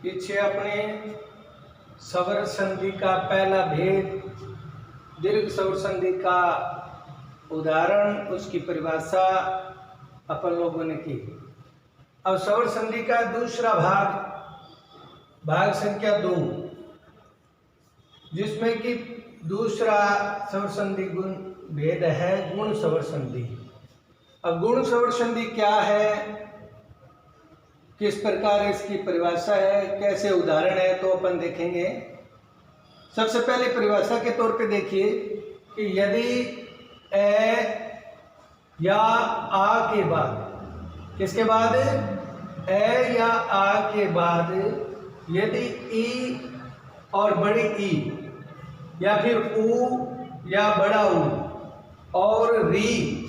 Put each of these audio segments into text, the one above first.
पीछे अपने स्वर संधि का पहला भेद, दीर्घ स्वर संधि का उदाहरण, उसकी परिभाषा अपन लोगों ने की। अब स्वर संधि का दूसरा भाग, भाग संख्या 2, जिसमें कि दूसरा स्वर संधि गुण भेद है गुण स्वर संधि। अब गुण स्वर संधि क्या है, किस प्रकार इसकी परिभाषा है, कैसे उदाहरण है, तो अपन देखेंगे। सबसे पहले परिभाषा के तौर पे देखिए कि यदि ए या आ के बाद, किसके बाद, ए या आ के बाद यदि ई और बड़ी ई या फिर ऊ या बड़ा ऊ और री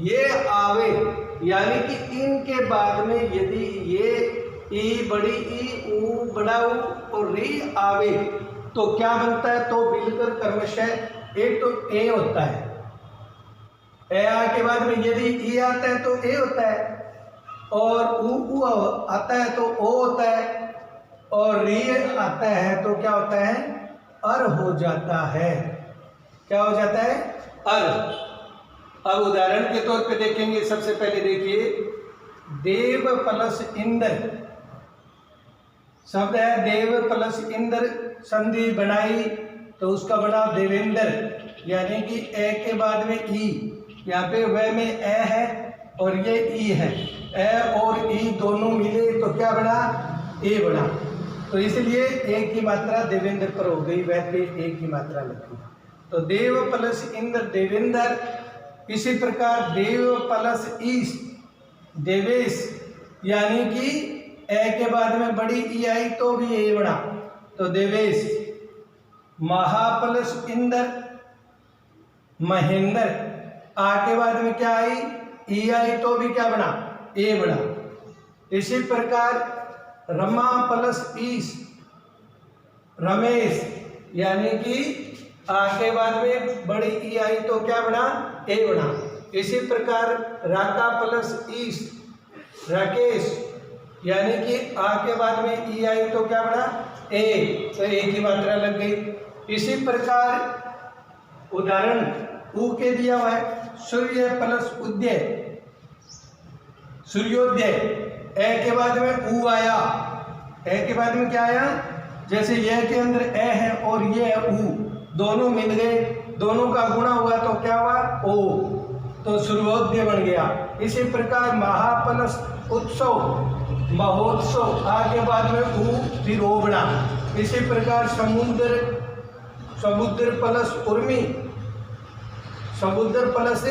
ये आवे, यानी कि इनके बाद में यदि ये ई, बड़ी ई, ऊ, बड़ा ऊ और री आवे तो क्या बनता है, तो मिलकर क्रमशः एक तो ए होता है। ए आ के बाद में यदि ई आता है तो ए होता है, और ऊ आता है तो ओ होता है, और री आता है तो क्या होता है, अर हो जाता है। क्या हो जाता है, अर। अब उदाहरण के तौर पे देखेंगे। सबसे पहले देखिए, देव प्लस इंद्र शब्द है, देव प्लस इंद्र संधि बनाई तो उसका बना देवेंद्र, यानी कि ए के बाद में ई, यहाँ पे वह में ए है और ये ई है, ए और ई दोनों मिले तो क्या बना, ए बना। तो इसलिए ए की मात्रा देवेंद्र पर हो गई, वह पे ए की मात्रा लगी, तो देव प्लस इंद्र देवेंद्र। इसी प्रकार देव प्लस ईश देवेश, यानी कि ए के बाद में बड़ी ई आई तो भी ए बना, तो देवेश। महा प्लस इंद्र महेंद्र, आ के बाद में क्या आई, ई आई तो भी क्या बना, ए बना। इसी प्रकार रमा प्लस ईश रमेश, यानी कि आ के बाद में बड़ी ई आई तो क्या बना, ए बना। इसी प्रकार राका प्लस ईश राकेश, यानी कि आ के बाद में ई आई तो क्या बना, ए, तो ए की मात्रा लग गई। इसी प्रकार उदाहरण ऊ के दिया हुआ है, सूर्य प्लस उदय सूर्योदय, ए के बाद में ऊ आया, ए के बाद में क्या आया, जैसे यह के अंदर ए है और ये ऊ दोनों मिल गए, दोनों का गुणा हुआ तो क्या हुआ, ओ, तो सूर्योदय बन गया। इसी प्रकार महा प्लस उत्सव महोत्सव, आगे बाद में ऊ फिर ओ बना। इसी प्रकार समुद्र प्लस उर्मी समुद्र प्लस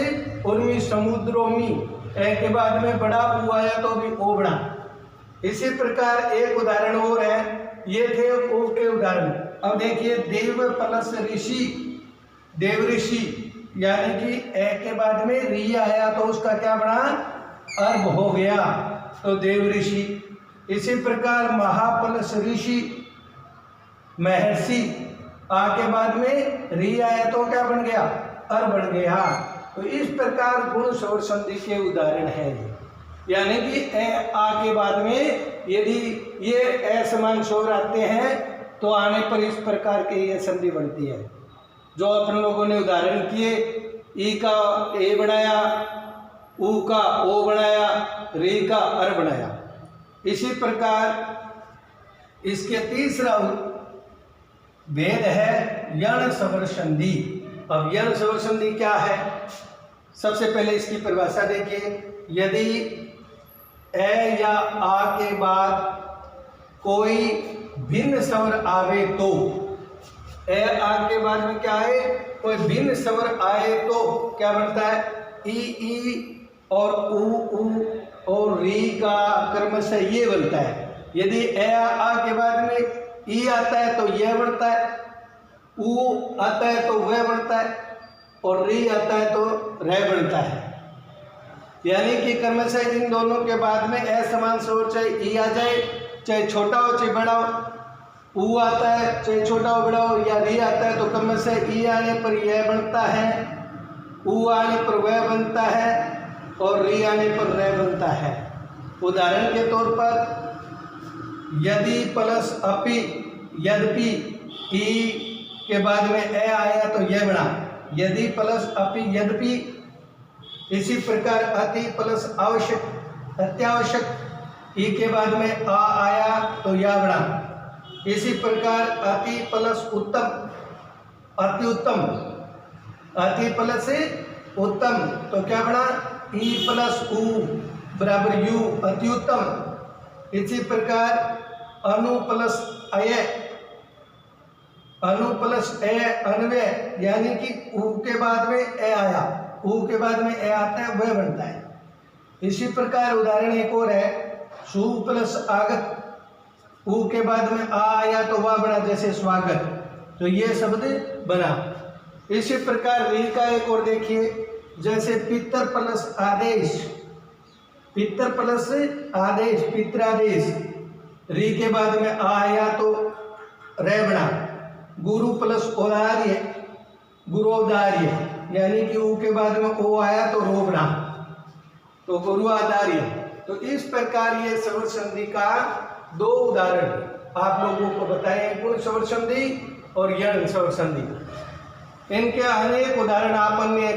उर्मी समुद्रोमी, ए के बाद में बड़ा ऊ आया तो भी ओ बना। इसी प्रकार एक उदाहरण और है, ये थे ओ के उदाहरण। अब देखिए देव प्लस ऋषि देव ऋषि, यानी कि ए के बाद में री आया तो उसका क्या बना, अर्भ हो गया, तो देव ऋषि। इसी प्रकार महा प्लस ऋषि महर्षि, आ के बाद में री आया तो क्या बन गया, अर बन गया। तो इस प्रकार गुण स्वर संधि के उदाहरण है, यानी कि ए आ के बाद में यदि ये असमान स्वर आते हैं तो आने पर इस प्रकार के ये संधि बनती है, जो अपन लोगों ने उदाहरण किए। ई का ए बनाया, ऊ का ओ बनाया, री का अर बनाया। इसी प्रकार इसके तीसरा भेद है यण स्वर संधि। अब यण स्वर संधि क्या है, सबसे पहले इसकी परिभाषा देखिए। यदि ए या आ के बाद कोई भिन्न स्वर आवे तो, ए आ के बाद में क्या है, कोई भिन्न स्वर आए तो क्या बनता है, ई और ऊ और री का क्रमशः ये बनता है। यदि ए आ के बाद में ई आता है तो यह बनता है, ऊ आता है तो वह बनता है, और री आता है तो रह बनता है। यानी कि क्रमशः इन दोनों के बाद में असमान स्वर, चाहे ई आ जाए, चाहे छोटा हो चाहे बड़ा हो, ऊ आता है चाहे छोटा हो बड़ा हो, या री आता है तो क्रमशः ई आने पर यह बनता है, ऊ आने पर वह बनता है, और री आने पर रह बनता है। उदाहरण के तौर पर यदि प्लस अपि यद्यपि ई के बाद में ए आया तो यह बना, यदि प्लस अपि यद्यपि। इसी प्रकार अति प्लस आवश्यक अत्यावश्यक ई के बाद में आ आया तो यह बना। इसी प्रकार अति प्लस उत्तम अति उत्तम, अति प्लस उत्तम तो क्या बना, ई प्लस उ बराबर यू अति उत्तम। इसी प्रकार अनु प्लस अय अनु प्लस ए अन्वय, यानी कि उ के बाद में ए आया, उ के बाद में ए आता है वह बनता है। इसी प्रकार उदाहरण एक और है, सु प्लस आगत, उ के बाद में आ आया तो वह बना, जैसे स्वागत, तो ये शब्द बना। इसी प्रकार री का एक और देखिए, जैसे पितर प्लस आदेश, पितर प्लस आदेश पित्रादेश, री के बाद में आ आया तो रे बना। गुरु प्लस औदार्य गुरुदार्य, यानी कि ऊ के बाद में ओ आया तो रो बना, तो गुरु आदार्य। तो इस प्रकार ये स्वर संधि का दो उदाहरण आप लोगों को बताए, गुण स्वर संधि और यण स्वर संधि। इनके अनेक उदाहरण आप अन्य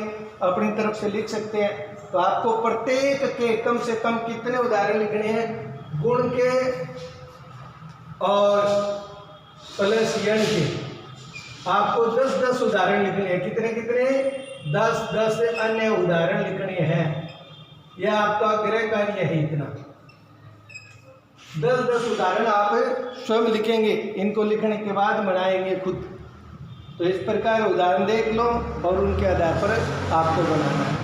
अपनी तरफ से लिख सकते हैं। तो आपको प्रत्येक के कम से कम कितने उदाहरण लिखने हैं, गुण के और प्लस यण के। आपको 10-10 उदाहरण लिखने हैं। कितने कितने 10-10 अन्य उदाहरण लिखने हैं। यह आपका गृह कार्य है। इतना 10-10 उदाहरण आप स्वयं लिखेंगे, इनको लिखने के बाद बनाएंगे खुद। तो इस प्रकार उदाहरण देख लो और उनके आधार पर आपको बनाना है।